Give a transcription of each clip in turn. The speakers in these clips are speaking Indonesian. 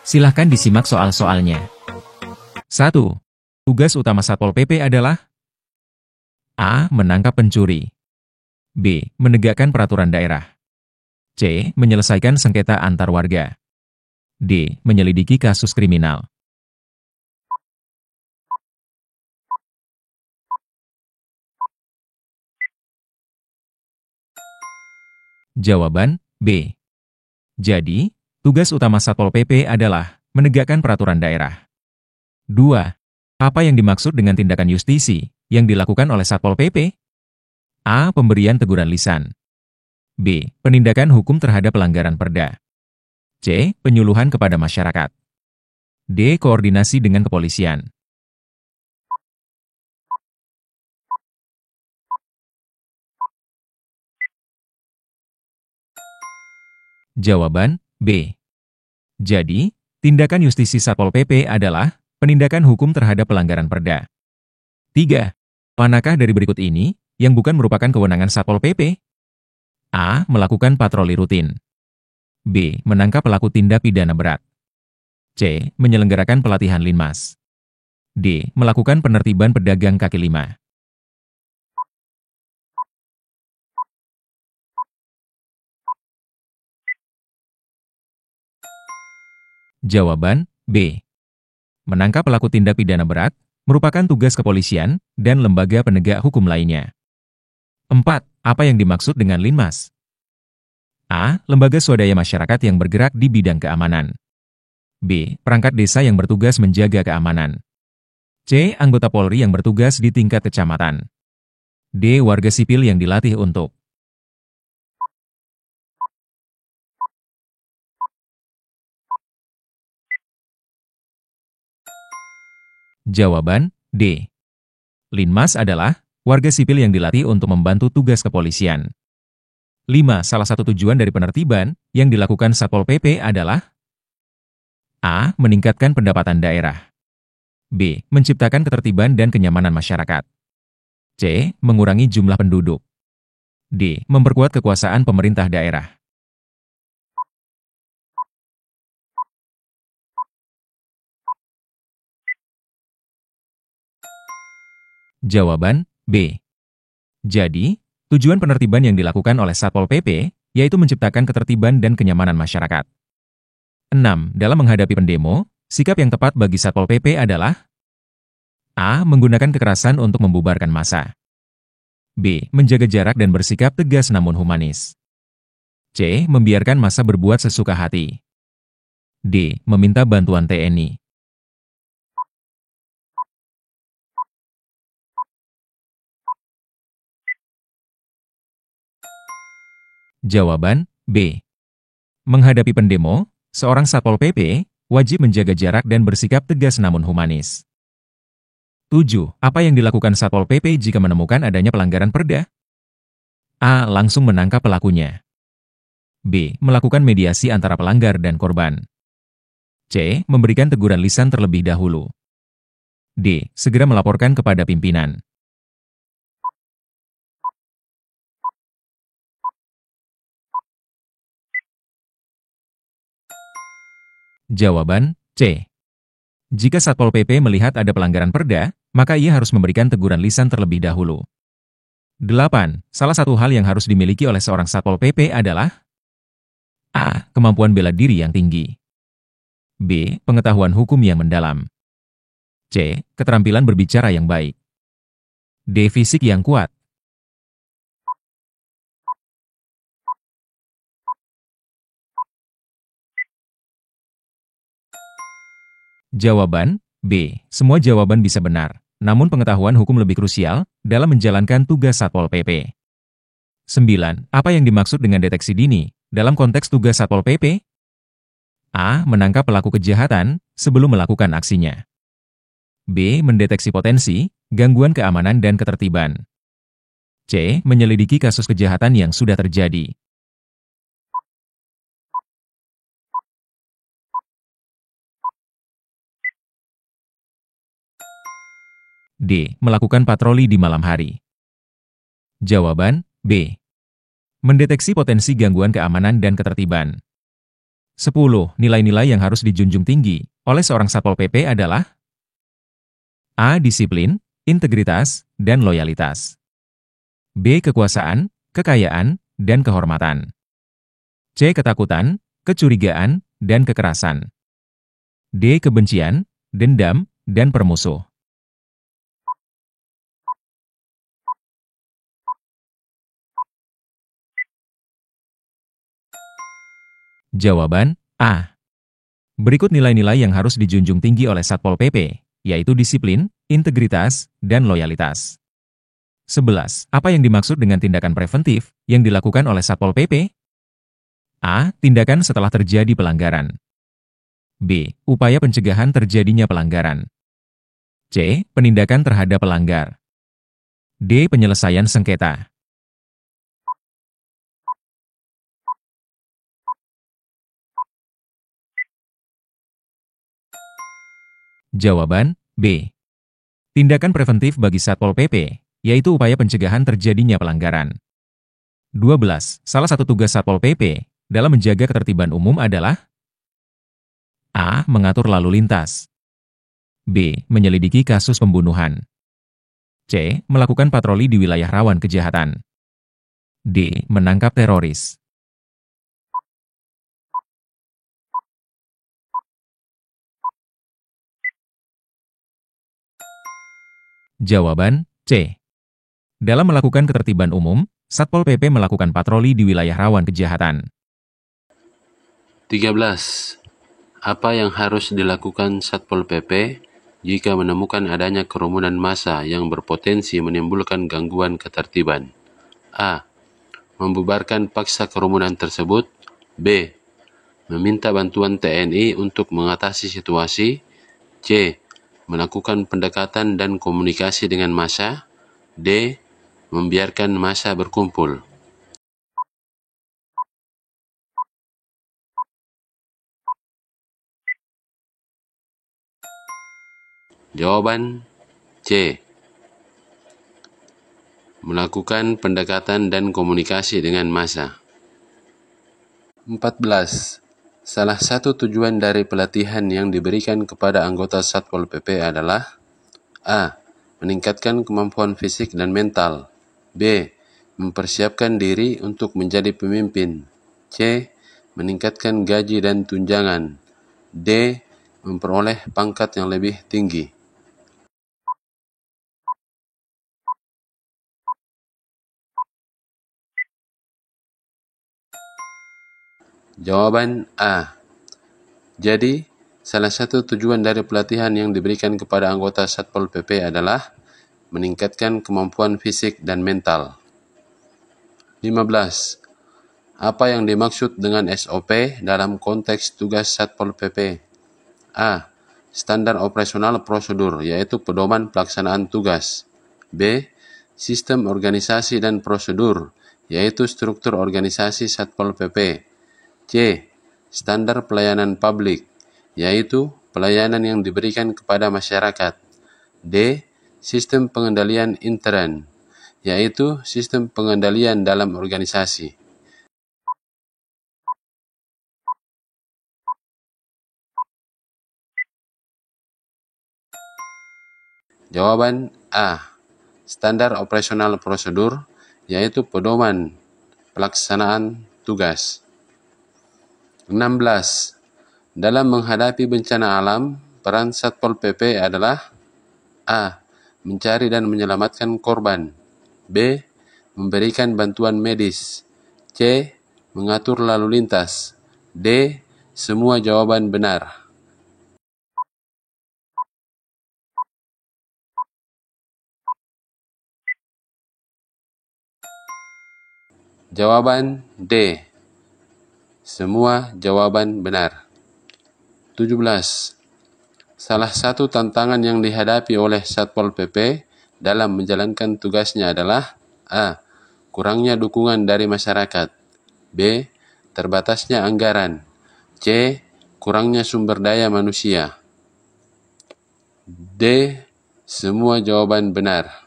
Silahkan disimak soal-soalnya. 1. Tugas utama Satpol PP adalah A. Menangkap pencuri. B. Menegakkan peraturan daerah. C. Menyelesaikan sengketa antar warga. D. Menyelidiki kasus kriminal. Jawaban B. Jadi, tugas utama Satpol PP adalah menegakkan peraturan daerah. 2. Apa yang dimaksud dengan tindakan justisi yang dilakukan oleh Satpol PP? A. Pemberian teguran lisan. B. Penindakan hukum terhadap pelanggaran perda. C. Penyuluhan kepada masyarakat. D. Koordinasi dengan kepolisian. Jawaban B. Jadi, tindakan justisi Satpol PP adalah penindakan hukum terhadap pelanggaran perda. 3. Manakah dari berikut ini yang bukan merupakan kewenangan Satpol PP? A. Melakukan patroli rutin. B. Menangkap pelaku tindak pidana berat. C. Menyelenggarakan pelatihan linmas. D. Melakukan penertiban pedagang kaki lima. Jawaban B. Menangkap pelaku tindak pidana berat merupakan tugas kepolisian dan lembaga penegak hukum lainnya. 4. Apa yang dimaksud dengan linmas? A. Lembaga swadaya masyarakat yang bergerak di bidang keamanan. B. Perangkat desa yang bertugas menjaga keamanan. C. Anggota Polri yang bertugas di tingkat kecamatan. D. Warga sipil yang dilatih untuk Jawaban D. Linmas adalah warga sipil yang dilatih untuk membantu tugas kepolisian. 5. Salah satu tujuan dari penertiban yang dilakukan Satpol PP adalah A. Meningkatkan pendapatan daerah. B. Menciptakan ketertiban dan kenyamanan masyarakat. C. Mengurangi jumlah penduduk. D. Memperkuat kekuasaan pemerintah daerah. Jawaban B. Jadi, tujuan penertiban yang dilakukan oleh Satpol PP yaitu menciptakan ketertiban dan kenyamanan masyarakat. 6. Dalam menghadapi pendemo, sikap yang tepat bagi Satpol PP adalah A. Menggunakan kekerasan untuk membubarkan massa. B. Menjaga jarak dan bersikap tegas namun humanis. C. Membiarkan massa berbuat sesuka hati. D. Meminta bantuan TNI. Jawaban B. Menghadapi pendemo, seorang Satpol PP wajib menjaga jarak dan bersikap tegas namun humanis. 7. Apa yang dilakukan Satpol PP jika menemukan adanya pelanggaran perda? A. Langsung menangkap pelakunya. B. Melakukan mediasi antara pelanggar dan korban. C. Memberikan teguran lisan terlebih dahulu. D. Segera melaporkan kepada pimpinan. Jawaban C. Jika Satpol PP melihat ada pelanggaran perda, maka ia harus memberikan teguran lisan terlebih dahulu. 8. Salah satu hal yang harus dimiliki oleh seorang Satpol PP adalah A. Kemampuan bela diri yang tinggi. B. Pengetahuan hukum yang mendalam. C. Keterampilan berbicara yang baik. D. Fisik yang kuat. Jawaban B. Semua jawaban bisa benar, namun pengetahuan hukum lebih krusial dalam menjalankan tugas Satpol PP. 9. Apa yang dimaksud dengan deteksi dini dalam konteks tugas Satpol PP? A. Menangkap pelaku kejahatan sebelum melakukan aksinya. B. Mendeteksi potensi, gangguan keamanan dan ketertiban. C. Menyelidiki kasus kejahatan yang sudah terjadi. D. Melakukan patroli di malam hari. Jawaban B. Mendeteksi potensi gangguan keamanan dan ketertiban. 10. Nilai-nilai yang harus dijunjung tinggi oleh seorang Satpol PP adalah A. Disiplin, integritas, dan loyalitas. B. Kekuasaan, kekayaan, dan kehormatan. C. Ketakutan, kecurigaan, dan kekerasan. D. Kebencian, dendam, dan permusuh. Jawaban A. Berikut nilai-nilai yang harus dijunjung tinggi oleh Satpol PP, yaitu disiplin, integritas, dan loyalitas. 11. Apa yang dimaksud dengan tindakan preventif yang dilakukan oleh Satpol PP? A. Tindakan setelah terjadi pelanggaran. B. Upaya pencegahan terjadinya pelanggaran. C. Penindakan terhadap pelanggar. D. Penyelesaian sengketa. Jawaban B. Tindakan preventif bagi Satpol PP, yaitu upaya pencegahan terjadinya pelanggaran. 12. Salah satu tugas Satpol PP dalam menjaga ketertiban umum adalah A. Mengatur lalu lintas. B. Menyelidiki kasus pembunuhan. C. Melakukan patroli di wilayah rawan kejahatan. D. Menangkap teroris. Jawaban C. Dalam melakukan ketertiban umum, Satpol PP melakukan patroli di wilayah rawan kejahatan. 13. Apa yang harus dilakukan Satpol PP jika menemukan adanya kerumunan massa yang berpotensi menimbulkan gangguan ketertiban? A. Membubarkan paksa kerumunan tersebut. B. Meminta bantuan TNI untuk mengatasi situasi. C. Melakukan pendekatan dan komunikasi dengan massa. D. Membiarkan massa berkumpul. Jawaban C. Melakukan pendekatan dan komunikasi dengan massa. 14. Salah satu tujuan dari pelatihan yang diberikan kepada anggota Satpol PP adalah A. Meningkatkan kemampuan fisik dan mental. B. Mempersiapkan diri untuk menjadi pemimpin. C. Meningkatkan gaji dan tunjangan. D. Memperoleh pangkat yang lebih tinggi. Jawaban A. Jadi, salah satu tujuan dari pelatihan yang diberikan kepada anggota Satpol PP adalah meningkatkan kemampuan fisik dan mental. 15. Apa yang dimaksud dengan SOP dalam konteks tugas Satpol PP? A. Standar operasional prosedur, yaitu pedoman pelaksanaan tugas. B. Sistem organisasi dan prosedur, yaitu struktur organisasi Satpol PP. C. Standar pelayanan publik, yaitu pelayanan yang diberikan kepada masyarakat. D. Sistem pengendalian intern, yaitu sistem pengendalian dalam organisasi. Jawaban A. Standar operasional prosedur, yaitu pedoman pelaksanaan tugas. 16. Dalam menghadapi bencana alam, peran Satpol PP adalah A. Mencari dan menyelamatkan korban. B. Memberikan bantuan medis. C. Mengatur lalu lintas. D. Semua jawaban benar. Jawaban D. Semua jawaban benar. 17. Salah satu tantangan yang dihadapi oleh Satpol PP dalam menjalankan tugasnya adalah A. Kurangnya dukungan dari masyarakat. B. Terbatasnya anggaran. C. Kurangnya sumber daya manusia. D. Semua jawaban benar.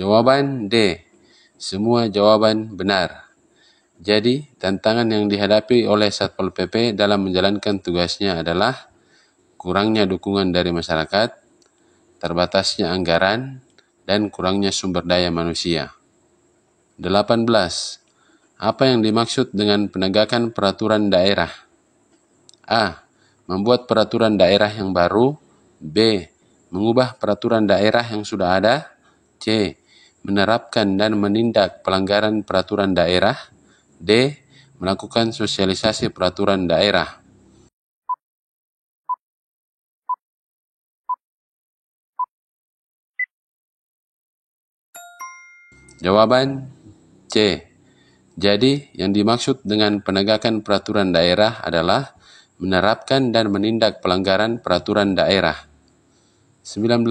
Jawaban D. Semua jawaban benar. Jadi, tantangan yang dihadapi oleh Satpol PP dalam menjalankan tugasnya adalah kurangnya dukungan dari masyarakat, terbatasnya anggaran, dan kurangnya sumber daya manusia. 18. Apa yang dimaksud dengan penegakan peraturan daerah? A. Membuat peraturan daerah yang baru. B. Mengubah peraturan daerah yang sudah ada. C. Menerapkan dan menindak pelanggaran peraturan daerah. D. Melakukan sosialisasi peraturan daerah. Jawaban C. Jadi, yang dimaksud dengan penegakan peraturan daerah adalah menerapkan dan menindak pelanggaran peraturan daerah. 19.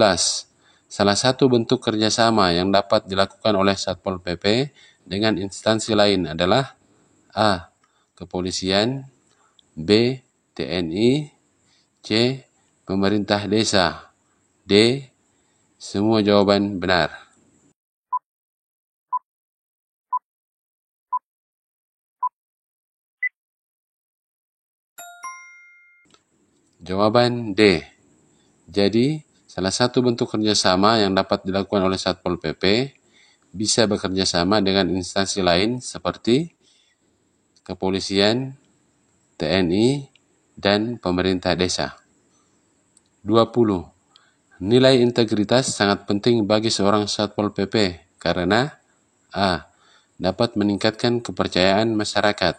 Salah satu bentuk kerjasama yang dapat dilakukan oleh Satpol PP dengan instansi lain adalah A. Kepolisian, B. TNI, C. Pemerintah desa, D. Semua jawaban benar. Jawaban D. Jadi, salah satu bentuk kerjasama yang dapat dilakukan oleh Satpol PP bisa bekerja sama dengan instansi lain seperti kepolisian, TNI, dan pemerintah desa. 20. Nilai integritas sangat penting bagi seorang Satpol PP karena A. Dapat meningkatkan kepercayaan masyarakat.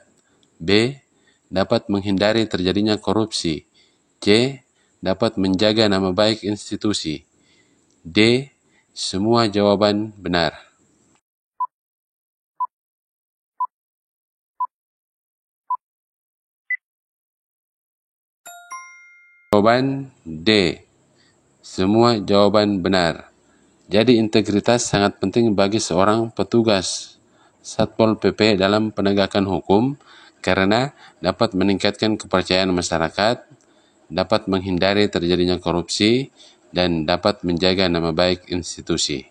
B. Dapat menghindari terjadinya korupsi. C. Dapat menjaga nama baik institusi. D. Semua jawaban benar. Jawaban D. Semua jawaban benar. Jadi integritas sangat penting bagi seorang petugas Satpol PP dalam penegakan hukum karena dapat meningkatkan kepercayaan masyarakat, dapat menghindari terjadinya korupsi, dan dapat menjaga nama baik institusi.